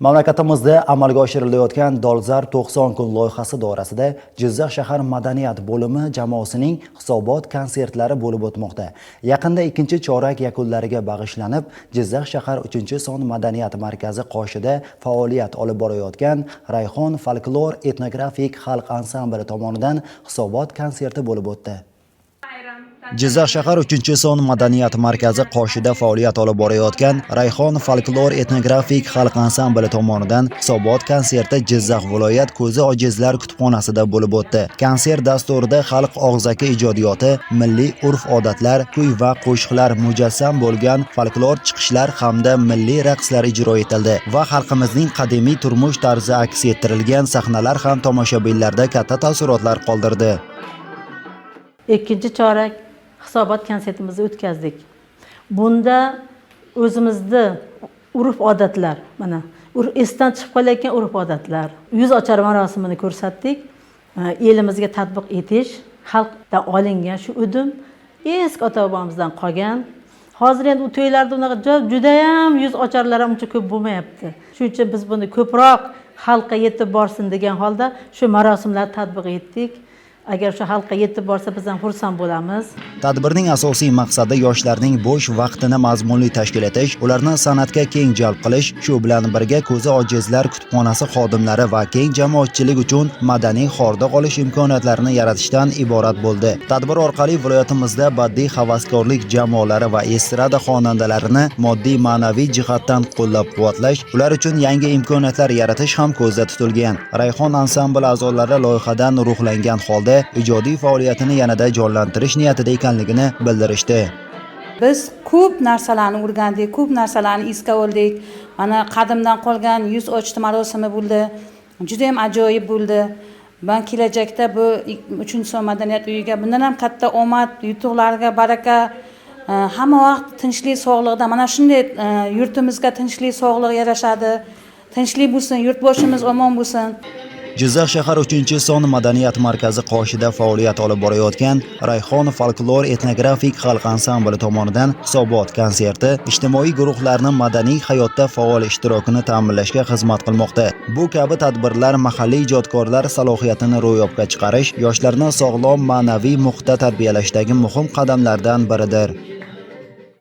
Mamlakatimizda amalga oshirilayotgan Dolzarb 90 kun loyihasi doirasida Jizzax shahar madaniyat bo'limi jamoasining hisobot konsertlari bo'lib o'tmoqda. Yaqinda ikkinchi chorak yakunlariga bag'ishlanib, Jizzax shahar 3-son madaniyat markazi qoshida faoliyat olib borayotgan Rayhon folklor etnografik xalq ansambli tomonidan hisobot konserti bo'lib o'tdi. Jizzax shahar 3-son madaniyat markazi qoshida faoliyat olib borayotgan Rayhon folklor etnografik xalq ansambli tomonidan hisobot konserti Jizzax viloyat ko'zi ojizlar kutubxonasida bo'lib o'tdi. Konsert dasturida xalq og'zaki ijodiyoti, milliy urf-odatlar, kuy va qo'shiqlar mujassam bo'lgan folklor chiqishlar hamda milliy raqslar ijro etildi va xalqimizning qadimiy turmush tarzi aks ettirilgan sahnalar ham tomoshabinlarda katta taassurotlar qoldirdi. Ikkinchi chorak hisobot konsertimizni o'tkazdik. Bunda o'zimizni urf-odatlar, mana esdan chiqib qolayotgan urf-odatlar, yuz ochar marosimini ko'rsatdik. Elimizga tatbiq etish, xalqdan olingan shu udum eski ota-bobomizdan qolgan. Hozir endi u to'ylarda unaqa juda ham yuz ocharlar ham uncha ko'p bo'lmayapti. Shuning uchun biz buni ko'proq xalqqa yetib borsin degan holda shu marosimlarni tatbiq etdik. Agar shu xalqqa yetib borsa biz ham xursand bo'lamiz. Tadbirning asosiy maqsadi yoshlarning bo'sh vaqtini mazmunli tashkil etish, ularni san'atga keng jalb qilish, shu bilan birga ko'zi ojizlar kutubxonasi xodimlari va keng jamoatchilik uchun madaniy hordiq olish imkoniyatlarini yaratishdan iborat bo'ldi. Tadbir orqali viloyatimizda badiiy havaskorlik jamoalari va estrada xonandalarini moddiy ma'naviy jihatdan qo'llab-quvvatlash, ular uchun yangi imkoniyatlar yaratish ham ko'zda tutilgan. Rayhon ansambl a'zolari loyihadan ruhlangan holda ijodiy faoliyatini yanada jonlantirish niyatida ekanligini bildirishdi. Biz ko'p narsalarni o'rgandik, ko'p narsalarni esga oldik. Mana qadimdan qolgan yuz ochdi marosimi bo'ldi. Juda ham ajoyib bo'ldi. Men kelajakda bu 3-son madaniyat uyiga bundan ham katta omad, yutuqlarga baraka, hamma vaqt tinchlik, sog'likda mana shunday yurtimizga tinchlik, sog'lik yarashadi. Tinchlik bo'lsin, yurtboshimiz omon bo'lsin. Jizzax shahar 3-son madaniyat markazi qoshida faoliyat olib borayotgan Rayhon folklor etnografik xalq ansambli tomonidan hisobot konserti ijtimoiy guruhlarning madaniy hayotda faol ishtirokini ta'minlashga xizmat qilmoqda. Bu kabi tadbirlar mahalliy ijodkorlar salohiyatini ro'yobga chiqarish, yoshlarni sog'lom ma'naviy muhitda tarbiyalashdagi muhim qadamlardan biridir.